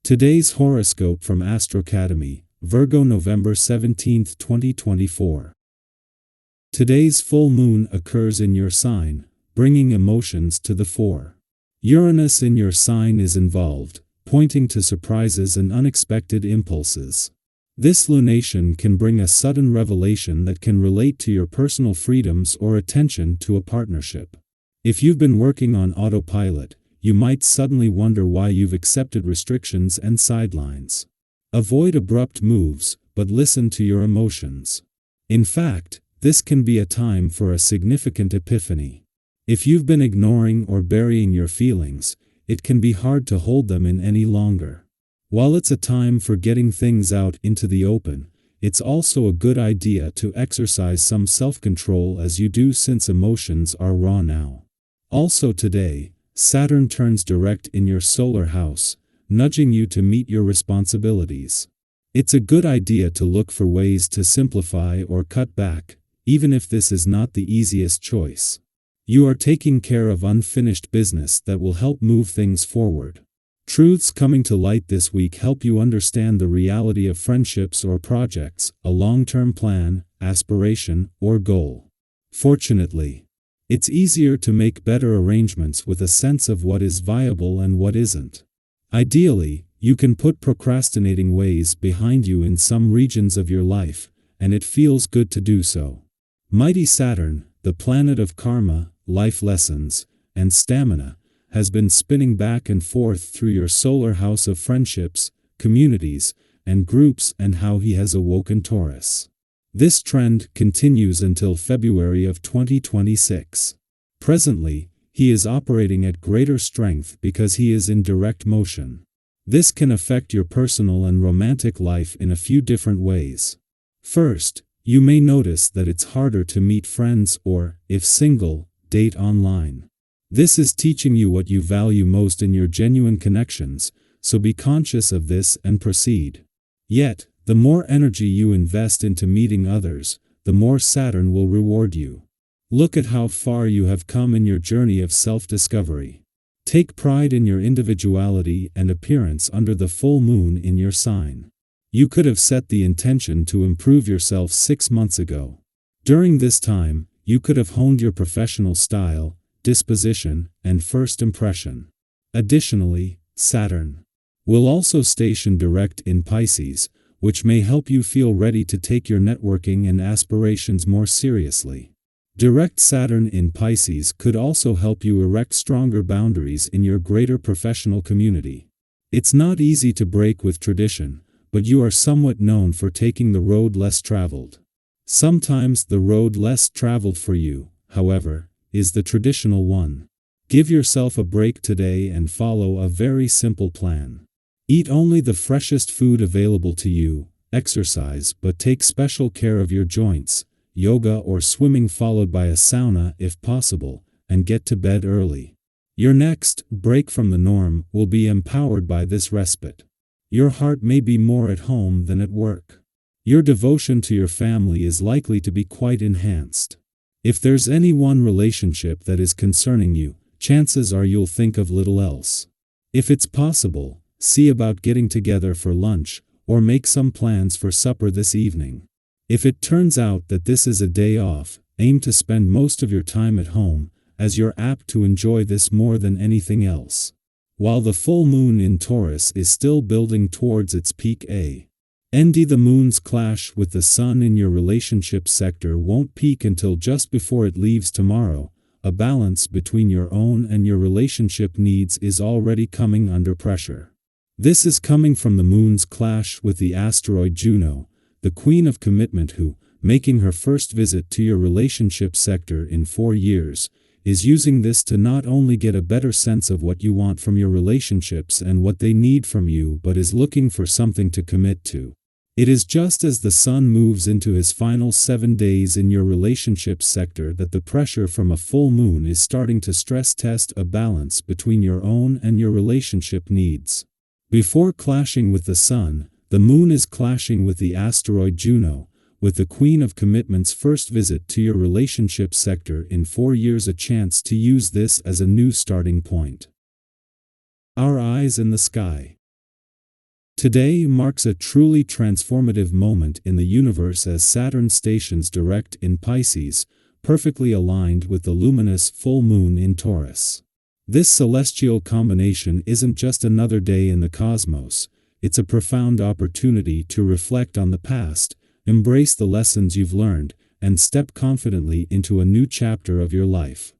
Today's horoscope from Astrocademy, Virgo November 17, 2024. Today's full moon occurs in your sign, bringing emotions to the fore. Uranus in your sign is involved, pointing to surprises and unexpected impulses. This lunation can bring a sudden revelation that can relate to your personal freedoms or attention to a partnership. If you've been working on autopilot, you might suddenly wonder why you've accepted restrictions and sidelines. Avoid abrupt moves, but listen to your emotions. In fact, this can be a time for a significant epiphany. If you've been ignoring or burying your feelings, it can be hard to hold them in any longer. While it's a time for getting things out into the open, it's also a good idea to exercise some self-control as you do, since emotions are raw now. Also today, Saturn turns direct in your solar house, nudging you to meet your responsibilities. It's a good idea to look for ways to simplify or cut back, even if this is not the easiest choice. You are taking care of unfinished business that will help move things forward. Truths coming to light this week help you understand the reality of friendships or projects, a long-term plan, aspiration, or goal. Fortunately, it's easier to make better arrangements with a sense of what is viable and what isn't. Ideally, you can put procrastinating ways behind you in some regions of your life, and it feels good to do so. Mighty Saturn, the planet of karma, life lessons, and stamina, has been spinning back and forth through your solar house of friendships, communities, and groups, and how he has awoken Taurus. This trend continues until February of 2026. Presently, he is operating at greater strength because he is in direct motion. This can affect your personal and romantic life in a few different ways. First, you may notice that it's harder to meet friends or, if single, date online. This is teaching you what you value most in your genuine connections, so be conscious of this and proceed. Yet, the more energy you invest into meeting others, the more Saturn will reward you. Look at how far you have come in your journey of self-discovery. Take pride in your individuality and appearance under the full moon in your sign. You could have set the intention to improve yourself 6 months ago. During this time, you could have honed your professional style, disposition, and first impression. Additionally, Saturn will also station direct in Pisces, which may help you feel ready to take your networking and aspirations more seriously. Direct Saturn in Pisces could also help you erect stronger boundaries in your greater professional community. It's not easy to break with tradition, but you are somewhat known for taking the road less traveled. Sometimes the road less traveled for you, however, is the traditional one. Give yourself a break today and follow a very simple plan. Eat only the freshest food available to you, exercise but take special care of your joints, yoga or swimming followed by a sauna if possible, and get to bed early. Your next break from the norm will be empowered by this respite. Your heart may be more at home than at work. Your devotion to your family is likely to be quite enhanced. If there's any one relationship that is concerning you, chances are you'll think of little else. If it's possible, see about getting together for lunch, or make some plans for supper this evening. If it turns out that this is a day off, aim to spend most of your time at home, as you're apt to enjoy this more than anything else. While the full moon in Taurus is still building towards its peak the moon's clash with the sun in your relationship sector won't peak until just before it leaves tomorrow. A balance between your own and your relationship needs is already coming under pressure. This is coming from the moon's clash with the asteroid Juno, the queen of commitment who, making her first visit to your relationship sector in 4 years, is using this to not only get a better sense of what you want from your relationships and what they need from you, but is looking for something to commit to. It is just as the sun moves into his final 7 days in your relationship sector that the pressure from a full moon is starting to stress test a balance between your own and your relationship needs. Before clashing with the sun, the moon is clashing with the asteroid Juno, with the queen of commitment's first visit to your relationship sector in 4 years, a chance to use this as a new starting point. Our eyes in the sky. Today marks a truly transformative moment in the universe as Saturn stations direct in Pisces, perfectly aligned with the luminous full moon in Taurus. This celestial combination isn't just another day in the cosmos, it's a profound opportunity to reflect on the past, embrace the lessons you've learned, and step confidently into a new chapter of your life.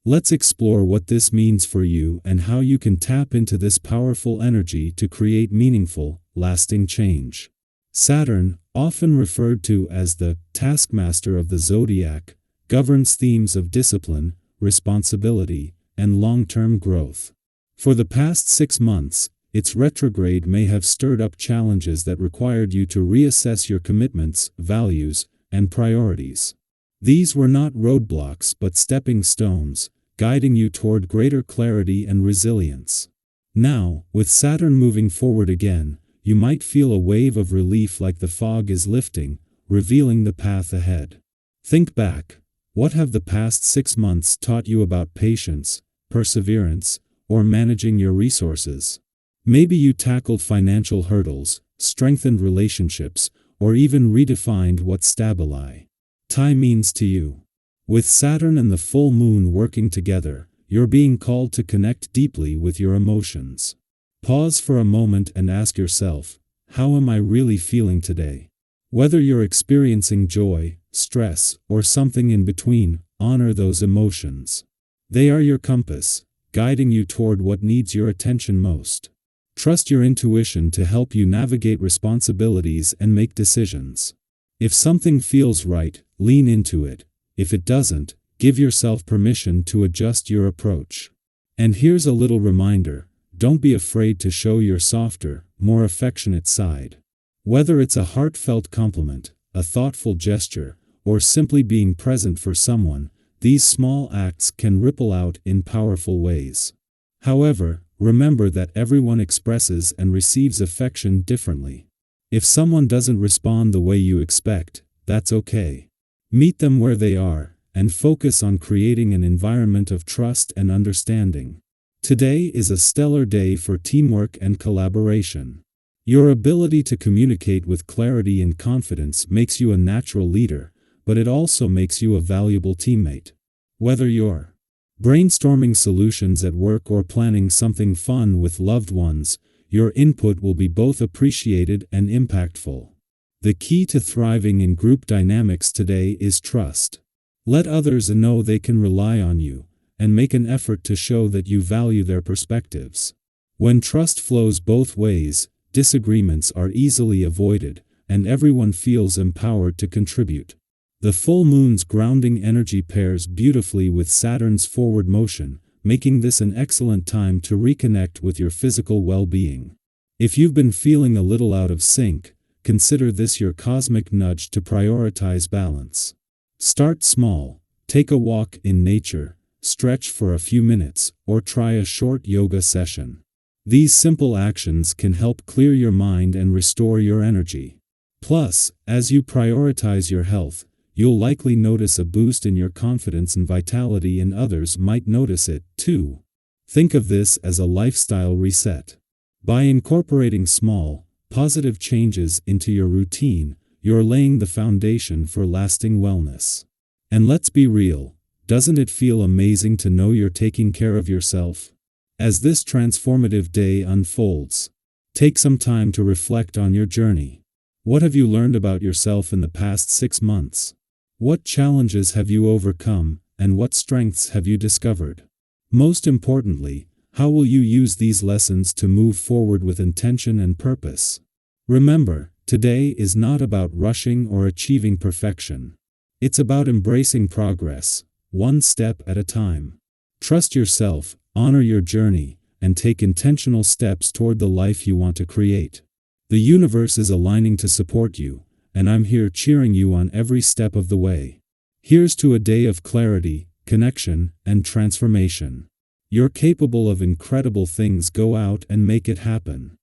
Let's explore what this means for you and how you can tap into this powerful energy to create meaningful, lasting change. Saturn, often referred to as the taskmaster of the zodiac, governs themes of discipline, responsibility, and long-term growth. For the past 6 months, its retrograde may have stirred up challenges that required you to reassess your commitments, values, and priorities. These were not roadblocks but stepping stones, guiding you toward greater clarity and resilience. Now, with Saturn moving forward again, you might feel a wave of relief like the fog is lifting, revealing the path ahead. Think back. What have the past 6 months taught you about patience, perseverance, or managing your resources? Maybe you tackled financial hurdles, strengthened relationships, or even redefined what stabili time means to you. With Saturn and the full moon working together, you're being called to connect deeply with your emotions. Pause for a moment and ask yourself, how am I really feeling today? Whether you're experiencing joy, stress, or something in between, honor those emotions. They are your compass, guiding you toward what needs your attention most. Trust your intuition to help you navigate responsibilities and make decisions. If something feels right, lean into it. If it doesn't, give yourself permission to adjust your approach. And here's a little reminder, don't be afraid to show your softer, more affectionate side. Whether it's a heartfelt compliment, a thoughtful gesture, or simply being present for someone, these small acts can ripple out in powerful ways. However, remember that everyone expresses and receives affection differently. If someone doesn't respond the way you expect, that's okay. Meet them where they are, and focus on creating an environment of trust and understanding. Today is a stellar day for teamwork and collaboration. Your ability to communicate with clarity and confidence makes you a natural leader, but it also makes you a valuable teammate. Whether you're brainstorming solutions at work or planning something fun with loved ones, your input will be both appreciated and impactful. The key to thriving in group dynamics today is trust. Let others know they can rely on you, and make an effort to show that you value their perspectives. When trust flows both ways, disagreements are easily avoided, and everyone feels empowered to contribute. The full moon's grounding energy pairs beautifully with Saturn's forward motion, making this an excellent time to reconnect with your physical well-being. If you've been feeling a little out of sync, consider this your cosmic nudge to prioritize balance. Start small, take a walk in nature, stretch for a few minutes, or try a short yoga session. These simple actions can help clear your mind and restore your energy. Plus, as you prioritize your health, you'll likely notice a boost in your confidence and vitality, and others might notice it, too. Think of this as a lifestyle reset. By incorporating small, positive changes into your routine, you're laying the foundation for lasting wellness. And let's be real, doesn't it feel amazing to know you're taking care of yourself? As this transformative day unfolds, take some time to reflect on your journey. What have you learned about yourself in the past 6 months? What challenges have you overcome, and what strengths have you discovered? Most importantly, how will you use these lessons to move forward with intention and purpose? Remember, today is not about rushing or achieving perfection. It's about embracing progress, one step at a time. Trust yourself, honor your journey, and take intentional steps toward the life you want to create. The universe is aligning to support you, and I'm here cheering you on every step of the way. Here's to a day of clarity, connection, and transformation. You're capable of incredible things. Go out and make it happen.